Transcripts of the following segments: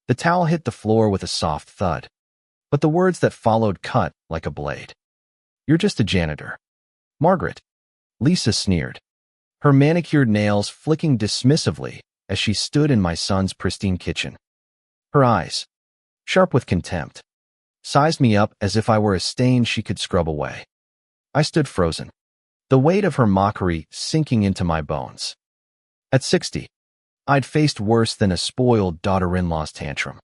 The towel hit the floor with a soft thud, but the words that followed cut like a blade. "You're just a janitor, Margaret," Lisa sneered, her manicured nails flicking dismissively as she stood in my son's pristine kitchen. Her eyes, sharp with contempt, sized me up as if I were a stain she could scrub away. I stood frozen, the weight of her mockery sinking into my bones. At 60, I'd faced worse than a spoiled daughter-in-law's tantrum.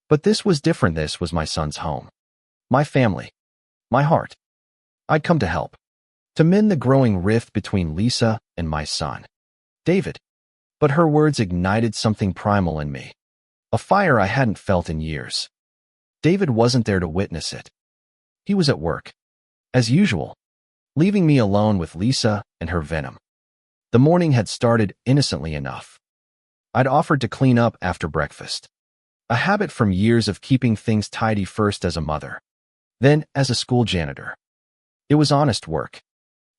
But this was different. This was my son's home, my family, my heart. I'd come to help, to mend the growing rift between Lisa and my son, David. But her words ignited something primal in me, a fire I hadn't felt in years. David wasn't there to witness it. He was at work, as usual, leaving me alone with Lisa and her venom. The morning had started innocently enough. I'd offered to clean up after breakfast, a habit from years of keeping things tidy first as a mother, then as a school janitor. It was honest work,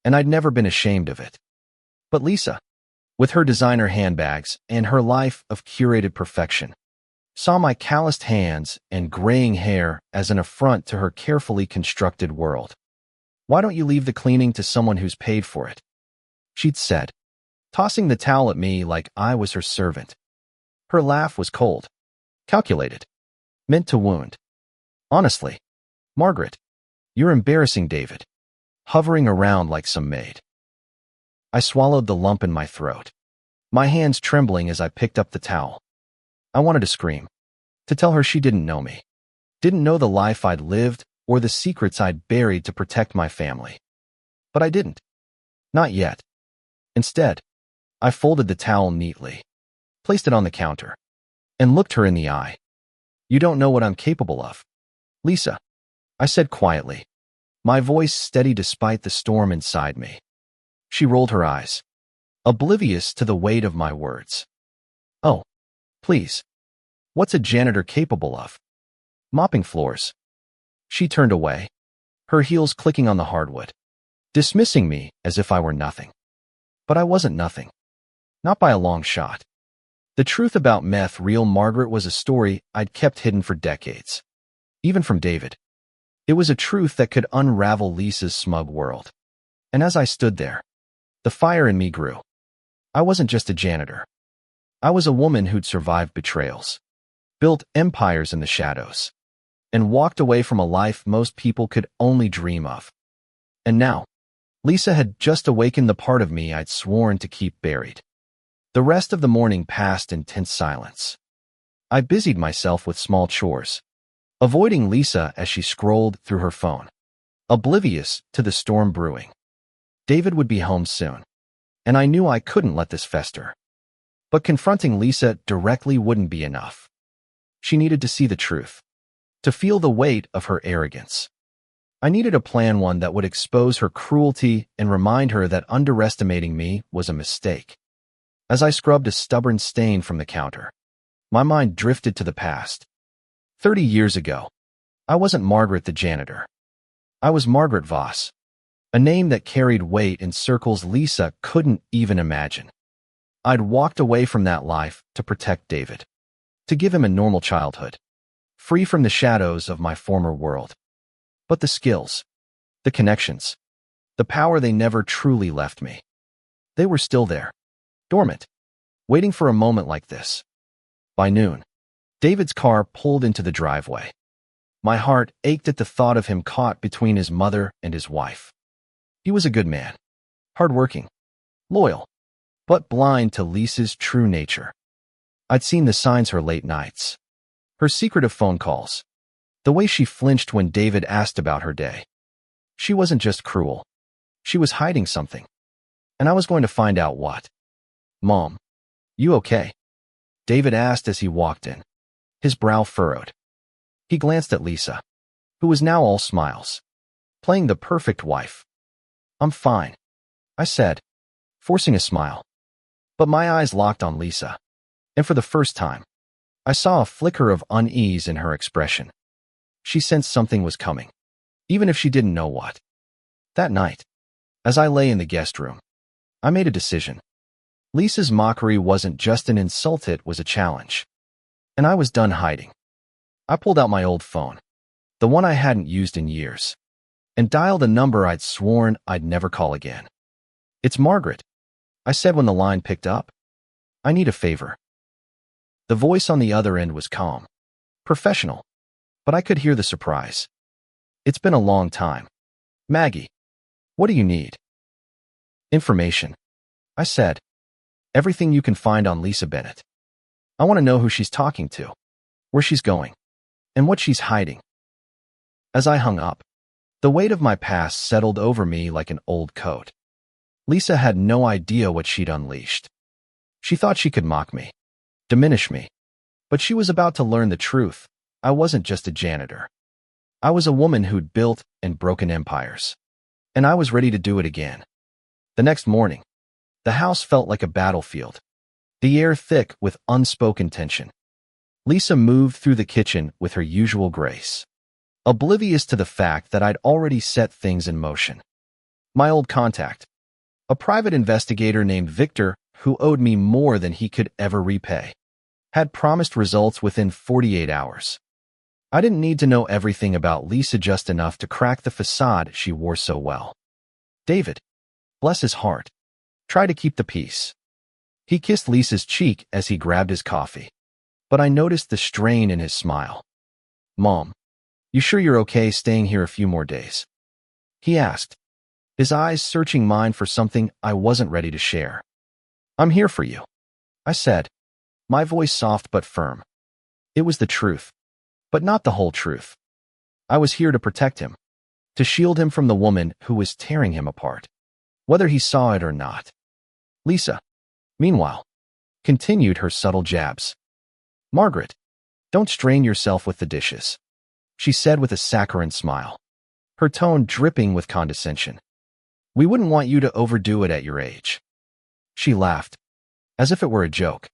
and I'd never been ashamed of it. But Lisa, with her designer handbags and her life of curated perfection, saw my calloused hands and graying hair as an affront to her carefully constructed world. "Why don't you leave the cleaning to someone who's paid for it?" she'd said, tossing the towel at me like I was her servant. Her laugh was cold, calculated, meant to wound. "Honestly, Margaret, you're embarrassing David," hovering around like some maid. I swallowed the lump in my throat, my hands trembling as I picked up the towel. I wanted to scream, to tell her she didn't know me, didn't know the life I'd lived or the secrets I'd buried to protect my family. But I didn't. Not yet. Instead, I folded the towel neatly, placed it on the counter, and looked her in the eye. "You don't know what I'm capable of, Lisa," I said quietly, my voice steady despite the storm inside me. She rolled her eyes, oblivious to the weight of my words. "Oh, please. What's a janitor capable of? Mopping floors." She turned away, her heels clicking on the hardwood, dismissing me as if I were nothing. But I wasn't nothing. Not by a long shot. The truth about meth real Margaret was a story I'd kept hidden for decades. Even from David. It was a truth that could unravel Lisa's smug world. And as I stood there, the fire in me grew. I wasn't just a janitor. I was a woman who'd survived betrayals, built empires in the shadows, and walked away from a life most people could only dream of. And now, Lisa had just awakened the part of me I'd sworn to keep buried. The rest of the morning passed in tense silence. I busied myself with small chores, avoiding Lisa as she scrolled through her phone, oblivious to the storm brewing. David would be home soon, and I knew I couldn't let this fester. But confronting Lisa directly wouldn't be enough. She needed to see the truth, to feel the weight of her arrogance. I needed a plan, one that would expose her cruelty and remind her that underestimating me was a mistake. As I scrubbed a stubborn stain from the counter, my mind drifted to the past. 30 years ago, I wasn't Margaret the janitor. I was Margaret Voss, a name that carried weight in circles Lisa couldn't even imagine. I'd walked away from that life to protect David, to give him a normal childhood, free from the shadows of my former world. But the skills, the connections, the power, they never truly left me. They were still there, dormant, waiting for a moment like this. By noon, David's car pulled into the driveway. My heart ached at the thought of him caught between his mother and his wife. He was a good man, hardworking, loyal, but blind to Lisa's true nature. I'd seen the signs: her late nights, her secretive phone calls, the way she flinched when David asked about her day. She wasn't just cruel. She was hiding something. And I was going to find out what. "Mom, you okay?" David asked as he walked in, his brow furrowed. He glanced at Lisa, who was now all smiles, playing the perfect wife. "I'm fine," I said, forcing a smile. But my eyes locked on Lisa, and for the first time, I saw a flicker of unease in her expression. She sensed something was coming, even if she didn't know what. That night, as I lay in the guest room, I made a decision. Lisa's mockery wasn't just an insult, it was a challenge. and I was done hiding. I pulled out my old phone, the one I hadn't used in years, and dialed a number I'd sworn I'd never call again. "It's Margaret," I said when the line picked up. "I need a favor." The voice on the other end was calm, professional, but I could hear the surprise. "It's been a long time. Maggie, what do you need?" "Information," I said. "Everything you can find on Lisa Bennett. I want to know who she's talking to, where she's going, and what she's hiding." As I hung up, the weight of my past settled over me like an old coat. Lisa had no idea what she'd unleashed. She thought she could mock me, diminish me, but she was about to learn the truth. I wasn't just a janitor. I was a woman who'd built and broken empires, and I was ready to do it again. The next morning, the house felt like a battlefield, the air thick with unspoken tension. Lisa moved through the kitchen with her usual grace, oblivious to the fact that I'd already set things in motion. My old contact, a private investigator named Victor who owed me more than he could ever repay, had promised results within 48 hours. I didn't need to know everything about Lisa, just enough to crack the facade she wore so well. David, bless his heart, tried to keep the peace. He kissed Lisa's cheek as he grabbed his coffee, but I noticed the strain in his smile. "Mom, you sure you're okay staying here a few more days?" he asked, his eyes searching mine for something I wasn't ready to share. "I'm here for you," I said, my voice soft but firm. It was the truth, but not the whole truth. I was here to protect him, to shield him from the woman who was tearing him apart, whether he saw it or not. Lisa, meanwhile, continued her subtle jabs. "Margaret, don't strain yourself with the dishes," she said with a saccharine smile, her tone dripping with condescension. "We wouldn't want you to overdo it at your age." She laughed, as if it were a joke,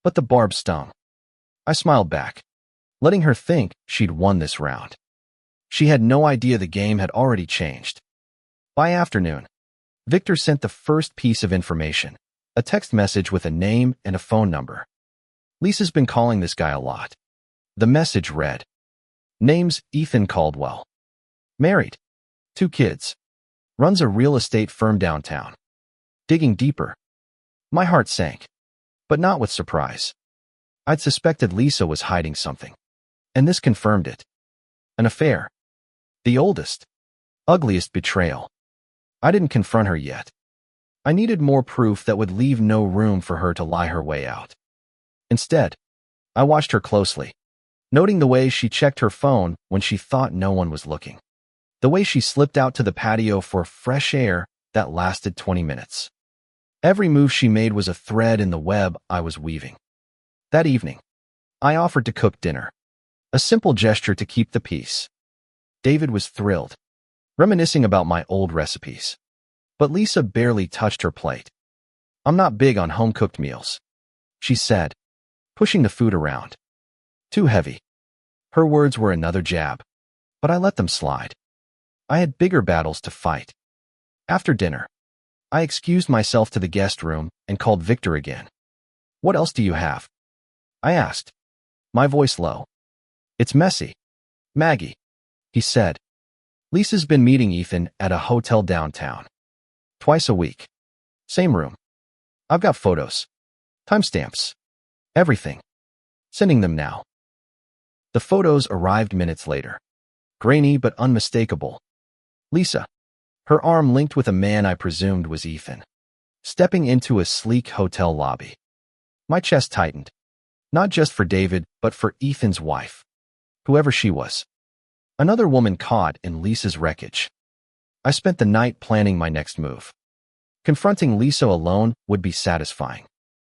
but the barb stung. I smiled back, letting her think she'd won this round. She had no idea the game had already changed. By afternoon, Victor sent the first piece of information, a text message with a name and a phone number. "Lisa's been calling this guy a lot." The message read, "Name's Ethan Caldwell. Married. 2 kids. Runs a real estate firm downtown." Digging deeper, my heart sank, but not with surprise. I'd suspected Lisa was hiding something, and this confirmed it. An affair. The oldest, ugliest betrayal. I didn't confront her yet. I needed more proof that would leave no room for her to lie her way out. Instead, I watched her closely, noting the way she checked her phone when she thought no one was looking. The way she slipped out to the patio for fresh air that lasted 20 minutes. Every move she made was a thread in the web I was weaving. That evening, I offered to cook dinner, a simple gesture to keep the peace. David was thrilled, reminiscing about my old recipes. But Lisa barely touched her plate. "I'm not big on home-cooked meals," she said, pushing the food around. "Too heavy." Her words were another jab, but I let them slide. I had bigger battles to fight. After dinner, I excused myself to the guest room and called Victor again. "What else do you have?" I asked, my voice low. "It's messy, Maggie," he said. "Lisa's been meeting Ethan at a hotel downtown. Twice a week. Same room. I've got photos, timestamps, everything. Sending them now." The photos arrived minutes later, grainy but unmistakable. Lisa, her arm linked with a man I presumed was Ethan, stepping into a sleek hotel lobby. My chest tightened, not just for David, but for Ethan's wife, whoever she was. Another woman caught in Lisa's wreckage. I spent the night planning my next move. Confronting Lisa alone would be satisfying,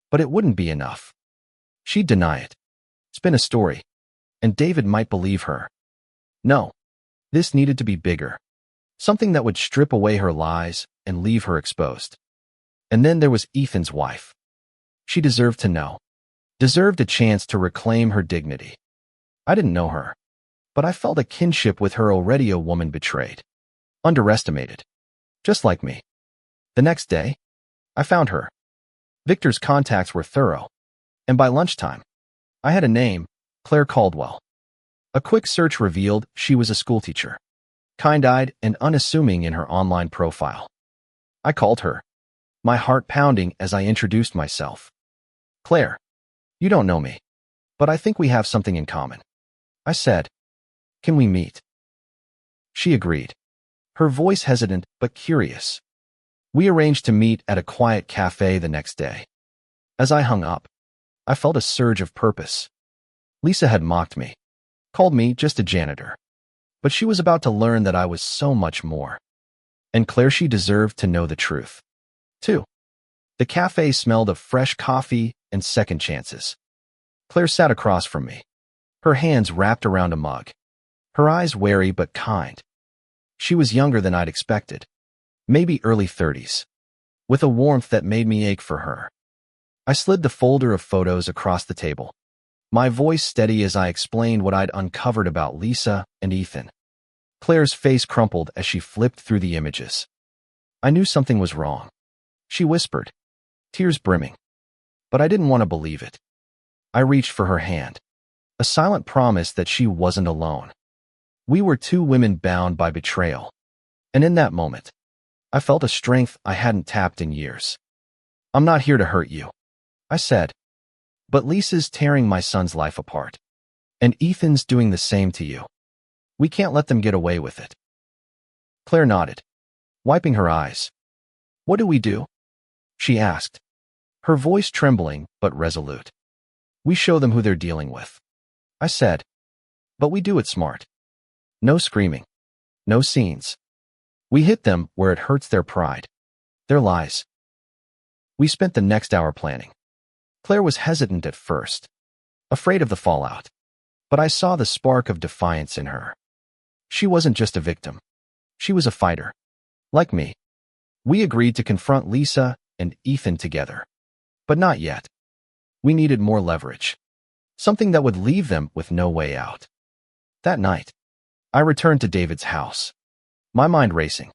but it wouldn't be enough. She'd deny it, spin a story, and David might believe her. No, this needed to be bigger, something that would strip away her lies and leave her exposed. And then there was Ethan's wife. She deserved to know, deserved a chance to reclaim her dignity. I didn't know her, but I felt a kinship with her, already a woman betrayed, underestimated, just like me. The next day, I found her. Victor's contacts were thorough, and by lunchtime, I had a name, Claire Caldwell. A quick search revealed she was a schoolteacher, kind-eyed and unassuming in her online profile. I called her, my heart pounding as I introduced myself. Claire, you don't know me, but I think we have something in common. I said, can we meet? She agreed, her voice hesitant but curious. We arranged to meet at a quiet cafe the next day. As I hung up, I felt a surge of purpose. Lisa had mocked me, called me just a janitor. But she was about to learn that I was so much more. And Claire, she deserved to know the truth, too. The cafe smelled of fresh coffee and second chances. Claire sat across from me, her hands wrapped around a mug, her eyes wary but kind. She was younger than I'd expected, maybe early 30s, with a warmth that made me ache for her. I slid the folder of photos across the table, my voice steady as I explained what I'd uncovered about Lisa and Ethan. Claire's face crumpled as she flipped through the images. I knew something was wrong. She whispered, tears brimming. But I didn't want to believe it. I reached for her hand, a silent promise that she wasn't alone. We were two women bound by betrayal. And in that moment, I felt a strength I hadn't tapped in years. I'm not here to hurt you, I said. But Lisa's tearing my son's life apart. And Ethan's doing the same to you. We can't let them get away with it. Claire nodded, wiping her eyes. What do we do? She asked, her voice trembling but resolute. We show them who they're dealing with, I said. But we do it smart. No screaming. No scenes. We hit them where it hurts their pride, their lies. We spent the next hour planning. Claire was hesitant at first, afraid of the fallout. But I saw the spark of defiance in her. She wasn't just a victim. She was a fighter. Like me. We agreed to confront Lisa and Ethan together. But not yet. We needed more leverage. Something that would leave them with no way out. That night, I returned to David's house, my mind racing.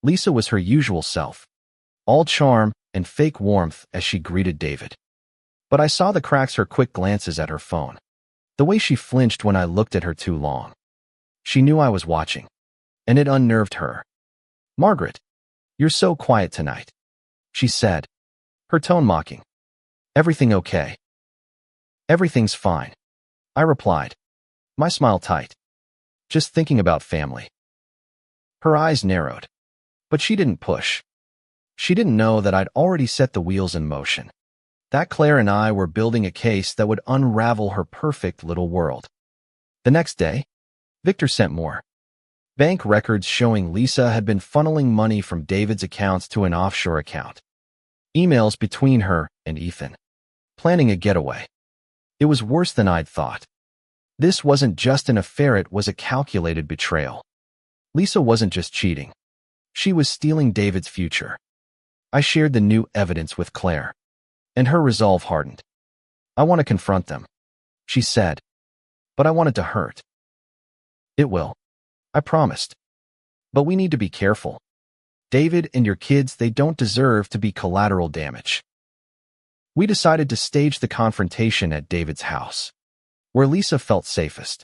Lisa was her usual self, all charm and fake warmth as she greeted David. But I saw the cracks, her quick glances at her phone, the way she flinched when I looked at her too long. She knew I was watching, and it unnerved her. Margaret, you're so quiet tonight, she said, her tone mocking. Everything okay? Everything's fine, I replied, my smile tight. Just thinking about family. Her eyes narrowed, but she didn't push. She didn't know that I'd already set the wheels in motion. That Claire and I were building a case that would unravel her perfect little world. The next day, Victor sent more. Bank records showing Lisa had been funneling money from David's accounts to an offshore account. Emails between her and Ethan. Planning a getaway. It was worse than I'd thought. This wasn't just an affair, it was a calculated betrayal. Lisa wasn't just cheating. She was stealing David's future. I shared the new evidence with Claire, and her resolve hardened. I want to confront them, she said, but I want it to hurt. It will, I promised. But we need to be careful. David and your kids, they don't deserve to be collateral damage. We decided to stage the confrontation at David's house, where Lisa felt safest.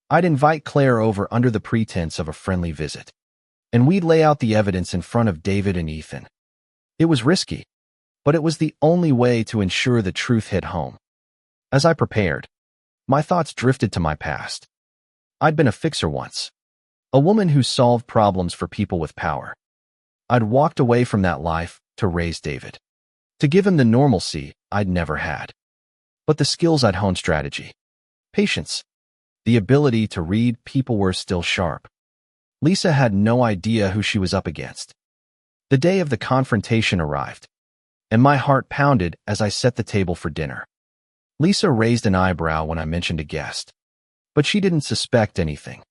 I'd invite Claire over under the pretense of a friendly visit, and we'd lay out the evidence in front of David and Ethan. It was risky, but it was the only way to ensure the truth hit home. As I prepared, my thoughts drifted to my past. I'd been a fixer once, a woman who solved problems for people with power. I'd walked away from that life to raise David, to give him the normalcy I'd never had. But the skills I'd honed, strategy, patience, the ability to read people, were still sharp. Lisa had no idea who she was up against. The day of the confrontation arrived, and my heart pounded as I set the table for dinner. Lisa raised an eyebrow when I mentioned a guest, but she didn't suspect anything.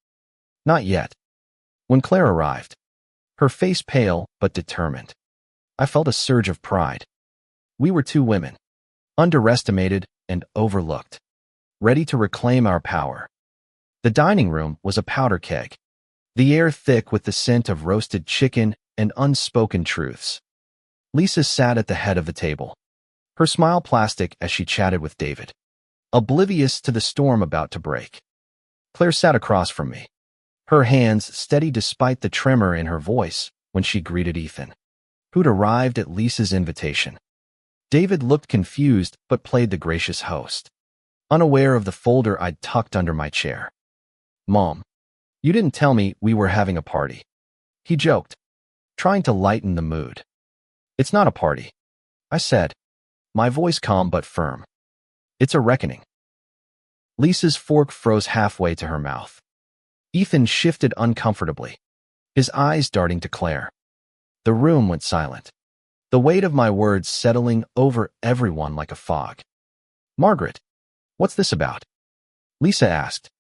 Not yet. When Claire arrived, her face pale but determined, I felt a surge of pride. We were two women, underestimated and overlooked, ready to reclaim our power. The dining room was a powder keg, the air thick with the scent of roasted chicken and unspoken truths. Lisa sat at the head of the table, her smile plastic as she chatted with David. oblivious to the storm about to break. Claire sat across from me, her hands steady despite the tremor in her voice when she greeted Ethan, who'd arrived at Lisa's invitation. David looked confused but played the gracious host, unaware of the folder I'd tucked under my chair. "Mom, you didn't tell me we were having a party," he joked, trying to lighten the mood. "It's not a party," I said, my voice calm but firm. "It's a reckoning." Lisa's fork froze halfway to her mouth. Ethan shifted uncomfortably, his eyes darting to Claire. The room went silent, the weight of my words settling over everyone like a fog. "Margaret, what's this about?" Lisa asked,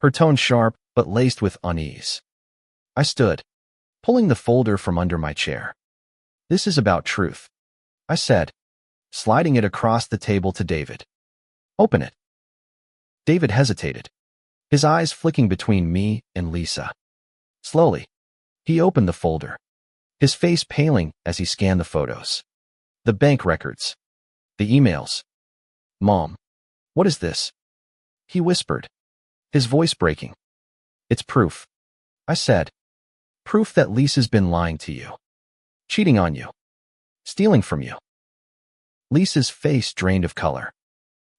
her tone sharp but laced with unease. I stood, pulling the folder from under my chair. "This is about truth," I said, sliding it across the table to David. "Open it." David hesitated, his eyes flicking between me and Lisa. Slowly, he opened the folder, his face paling as he scanned the photos. The bank records, the emails. "Mom, what is this?" he whispered, his voice breaking. "It's proof," I said. "Proof that Lisa's been lying to you, cheating on you, stealing from you." Lisa's face drained of color.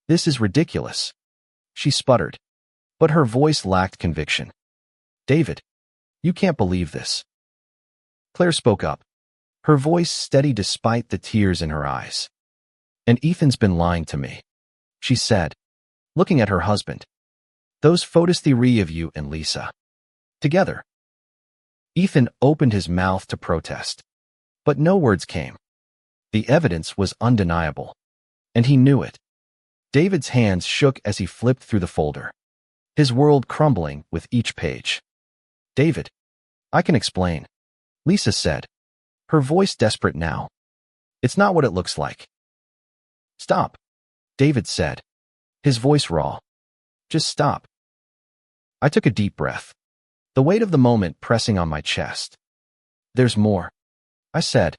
"This is ridiculous," she sputtered, but her voice lacked conviction. "David, you can't believe this." Claire spoke up, her voice steady despite the tears in her eyes. "And Ethan's been lying to me," she said, looking at her husband. "Those photos theory of you and Lisa together." Ethan opened his mouth to protest, but no words came. The evidence was undeniable, and he knew it. David's hands shook as he flipped through the folder, his world crumbling with each page. "David, I can explain," Lisa said, her voice desperate now. "It's not what it looks like." "Stop," David said, his voice raw. "Just stop." I took a deep breath, the weight of the moment pressing on my chest. "There's more," I said,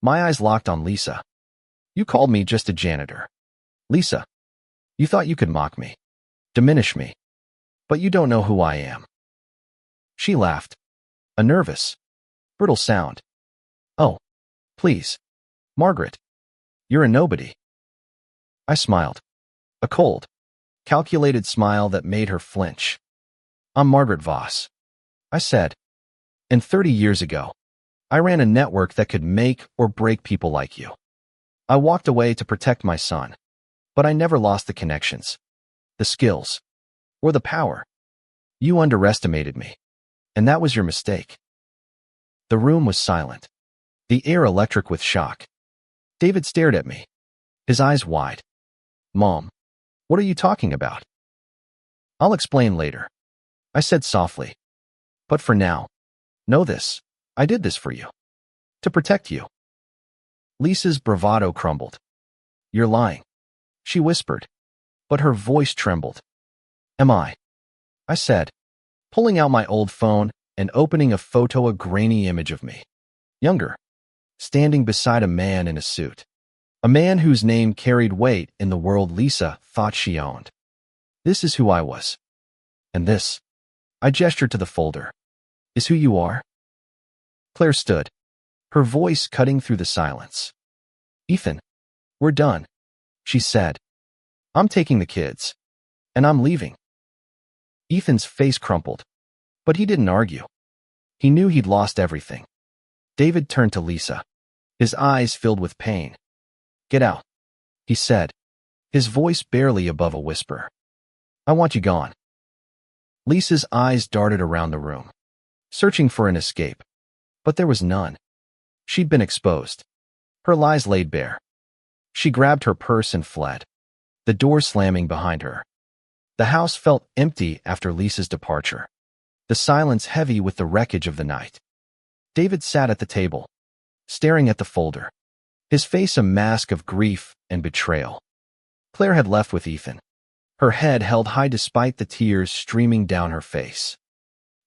my eyes locked on Lisa. "You called me just a janitor. Lisa, you thought you could mock me, diminish me, but you don't know who I am." She laughed, a nervous, brittle sound. "Oh, please, Margaret, you're a nobody." I smiled, a cold, calculated smile that made her flinch. "I'm Margaret Voss," I said, "and 30 years ago, I ran a network that could make or break people like you. I walked away to protect my son, but I never lost the connections, the skills, or the power. You underestimated me, and that was your mistake." The room was silent, the air electric with shock. David stared at me, his eyes wide. "Mom, what are you talking about?" "I'll explain later," I said softly. "But for now, know this. I did this for you. To protect you." Lisa's bravado crumbled. "You're lying," she whispered, but her voice trembled. "Am I?" I said, pulling out my old phone and opening a grainy image of me, younger, standing beside a man in a suit. A man whose name carried weight in the world Lisa thought she owned. "This is who I was. And this," I gestured to the folder, "is who you are." Claire stood, her voice cutting through the silence. "Ethan, we're done," she said. "I'm taking the kids, and I'm leaving." Ethan's face crumpled, but he didn't argue. He knew he'd lost everything. David turned to Lisa, his eyes filled with pain. "Get out," he said, his voice barely above a whisper. "I want you gone." Lisa's eyes darted around the room, searching for an escape, but there was none. She'd been exposed, her lies laid bare. She grabbed her purse and fled, the door slamming behind her. The house felt empty after Lisa's departure, the silence heavy with the wreckage of the night. David sat at the table, staring at the folder, his face a mask of grief and betrayal. Claire had left with Ethan, her head held high despite the tears streaming down her face.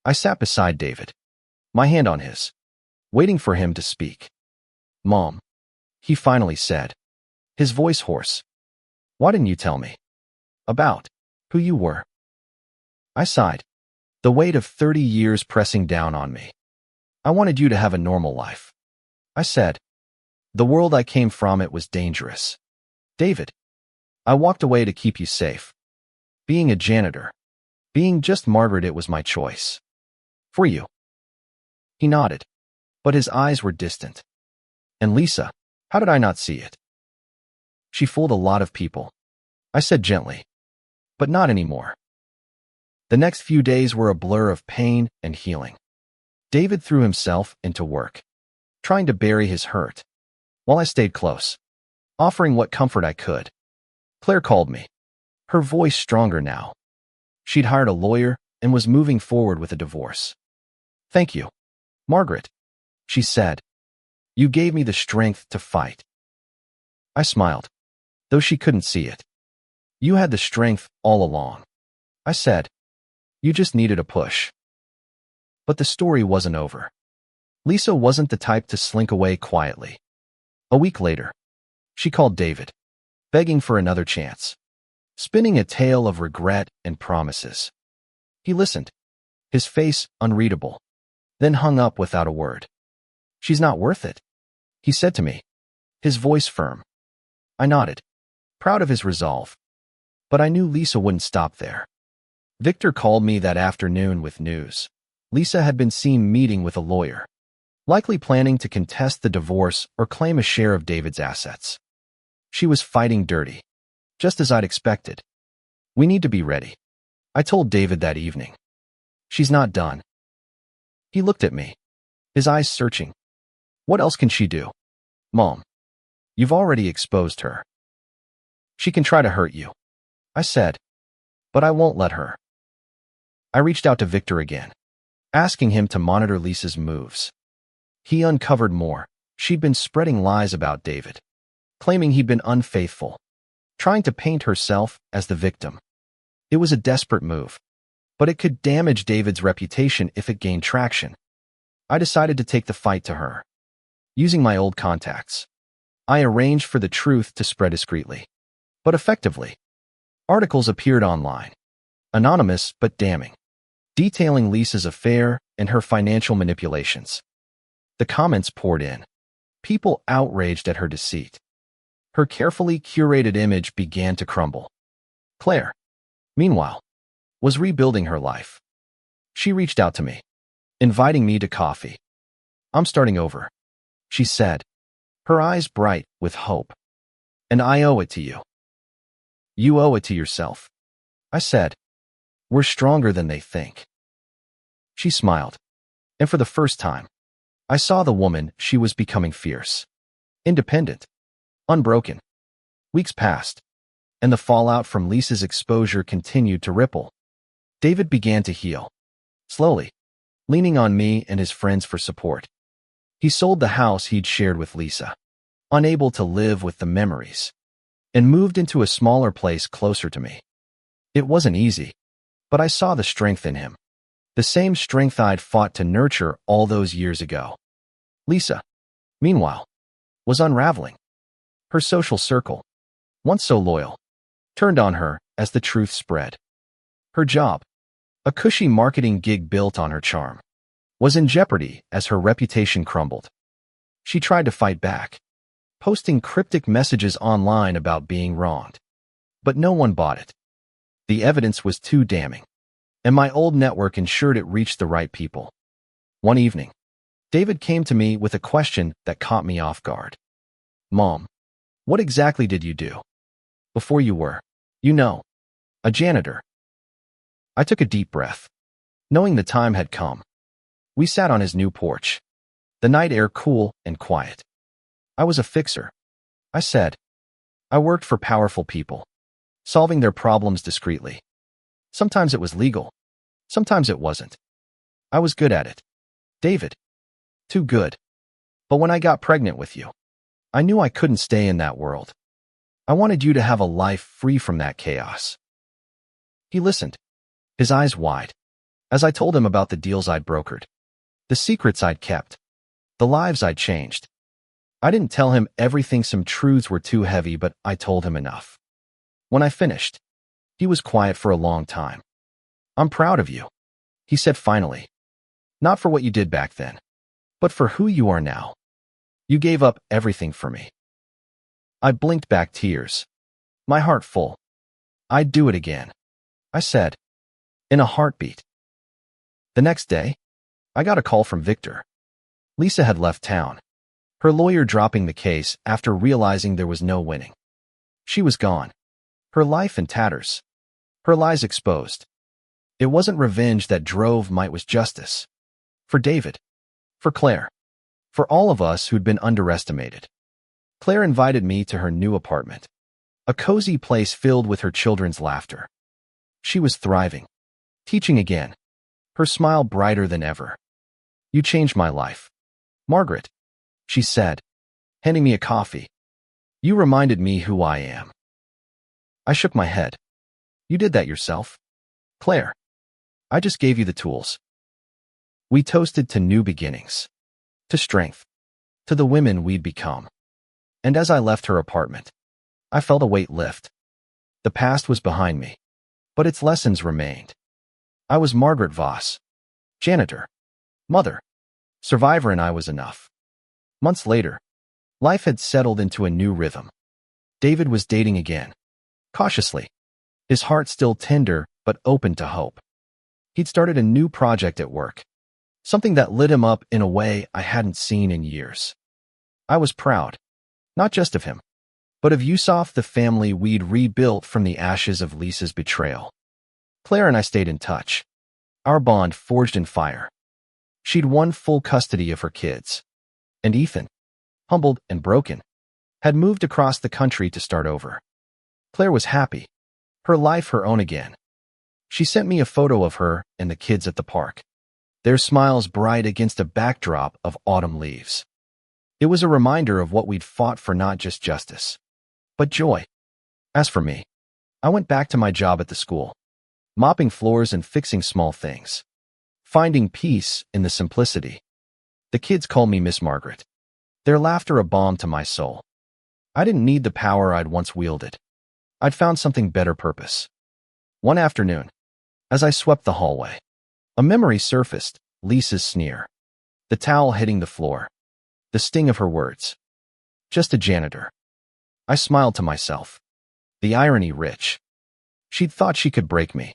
I sat beside David, my hand on his, waiting for him to speak. "Mom," he finally said, his voice hoarse. "Why didn't you tell me?" About who you were. I sighed, the weight of 30 years pressing down on me. I wanted you to have a normal life. I said, the world I came from, it was dangerous. David, I walked away to keep you safe. Being a janitor, being just Margaret, it was my choice. For you. He nodded, but his eyes were distant. And Lisa, how did I not see it? She fooled a lot of people. I said gently, but not anymore. The next few days were a blur of pain and healing. David threw himself into work, trying to bury his hurt, while I stayed close, offering what comfort I could. Claire called me, her voice stronger now. She'd hired a lawyer and was moving forward with a divorce. Thank you, Margaret, she said. You gave me the strength to fight. I smiled, though she couldn't see it. You had the strength all along, I said. You just needed a push. But the story wasn't over. Lisa wasn't the type to slink away quietly. A week later, she called David, begging for another chance, spinning a tale of regret and promises. He listened, his face unreadable, then hung up without a word. She's not worth it, he said to me, his voice firm. I nodded, proud of his resolve. But I knew Lisa wouldn't stop there. Victor called me that afternoon with news. Lisa had been seen meeting with a lawyer, likely planning to contest the divorce or claim a share of David's assets. She was fighting dirty, just as I'd expected. We need to be ready, I told David that evening. She's not done. He looked at me, his eyes searching. What else can she do? Mom, you've already exposed her. She can try to hurt you, I said, but I won't let her. I reached out to Victor again, asking him to monitor Lisa's moves. He uncovered more. She'd been spreading lies about David, claiming he'd been unfaithful, trying to paint herself as the victim. It was a desperate move, but it could damage David's reputation if it gained traction. I decided to take the fight to her. Using my old contacts, I arranged for the truth to spread discreetly, but effectively. Articles appeared online, anonymous but damning, detailing Lisa's affair and her financial manipulations. The comments poured in, people outraged at her deceit. Her carefully curated image began to crumble. Claire, meanwhile, was rebuilding her life. She reached out to me, inviting me to coffee. I'm starting over, she said, her eyes bright with hope. And I owe it to you. You owe it to yourself, I said. We're stronger than they think. She smiled, and for the first time, I saw the woman she was becoming: fierce, independent, unbroken. Weeks passed, and the fallout from Lisa's exposure continued to ripple. David began to heal, slowly, leaning on me and his friends for support. He sold the house he'd shared with Lisa, unable to live with the memories, and moved into a smaller place closer to me. It wasn't easy, but I saw the strength in him, the same strength I'd fought to nurture all those years ago. Lisa, meanwhile, was unraveling. Her social circle, once so loyal, turned on her as the truth spread. Her job, a cushy marketing gig built on her charm, was in jeopardy as her reputation crumbled. She tried to fight back, posting cryptic messages online about being wronged. But no one bought it. The evidence was too damning, and my old network ensured it reached the right people. One evening, David came to me with a question that caught me off guard. Mom, what exactly did you do before you were, a janitor? I took a deep breath, knowing the time had come. We sat on his new porch, the night air cool and quiet. I was a fixer, I said. I worked for powerful people, solving their problems discreetly. Sometimes it was legal, sometimes it wasn't. I was good at it. David, too good. But when I got pregnant with you, I knew I couldn't stay in that world. I wanted you to have a life free from that chaos. He listened, his eyes wide, as I told him about the deals I'd brokered, the secrets I'd kept, the lives I'd changed. I didn't tell him everything, some truths were too heavy, but I told him enough. When I finished, He was quiet for a long time. "I'm proud of you," he said finally. "Not for what you did back then, but for who you are now. You gave up everything for me." I blinked back tears, my heart full. "I'd do it again," I said, in a heartbeat. The next day, I got a call from Victor. Lisa had left town, her lawyer dropping the case after realizing there was no winning. She was gone, her life in tatters, her lies exposed. It wasn't revenge that drove Might, was justice. For David, for Claire, for all of us who'd been underestimated. Claire invited me to her new apartment, a cozy place filled with her children's laughter. She was thriving, teaching again, her smile brighter than ever. "You changed my life, Margaret," she said, handing me a coffee. "You reminded me who I am." I shook my head. "You did that yourself, Claire. I just gave you the tools." We toasted to new beginnings, to strength, to the women we'd become. And as I left her apartment, I felt a weight lift. The past was behind me, but its lessons remained. I was Margaret Voss, janitor, mother, survivor, and I was enough. Months later, life had settled into a new rhythm. David was dating again, cautiously, his heart still tender but open to hope. He'd started a new project at work, something that lit him up in a way I hadn't seen in years. I was proud, not just of him, but of Yusuf, the family we'd rebuilt from the ashes of Lisa's betrayal. Claire and I stayed in touch, our bond forged in fire. She'd won full custody of her kids, and Ethan, humbled and broken, had moved across the country to start over. Claire was happy, her life her own again. She sent me a photo of her and the kids at the park, their smiles bright against a backdrop of autumn leaves. It was a reminder of what we'd fought for, not just justice, but joy. As for me, I went back to my job at the school, mopping floors and fixing small things, finding peace in the simplicity. The kids called me Miss Margaret, their laughter a balm to my soul. I didn't need the power I'd once wielded. I'd found something better: purpose. One afternoon, as I swept the hallway, a memory surfaced: Lisa's sneer, the towel hitting the floor, the sting of her words. "Just a janitor." I smiled to myself, the irony rich. She'd thought she could break me,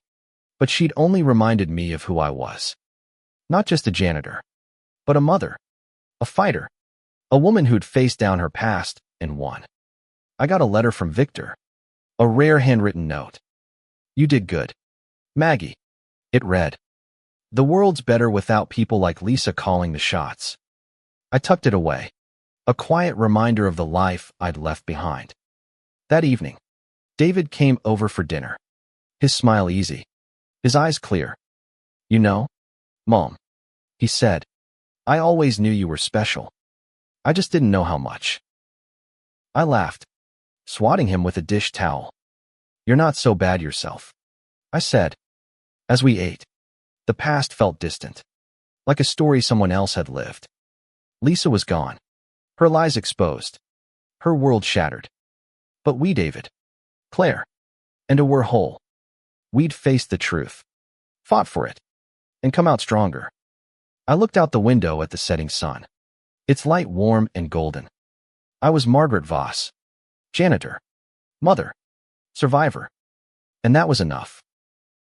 but she'd only reminded me of who I was. Not just a janitor, but a mother, a fighter, a woman who'd faced down her past and won. I got a letter from Victor, a rare handwritten note. "You did good, Maggie," it read. "The world's better without people like Lisa calling the shots." I tucked it away, a quiet reminder of the life I'd left behind. That evening, David came over for dinner, his smile easy, his eyes clear. "You know, Mom," he said, "I always knew you were special. I just didn't know how much." I laughed, swatting him with a dish towel. "You're not so bad yourself," I said. As we ate, the past felt distant, like a story someone else had lived. Lisa was gone, her lies exposed, her world shattered. But we, David, Claire, and a were whole. We'd faced the truth, fought for it, and come out stronger. I looked out the window at the setting sun, its light warm and golden. I was Margaret Voss, janitor, mother, survivor, and that was enough.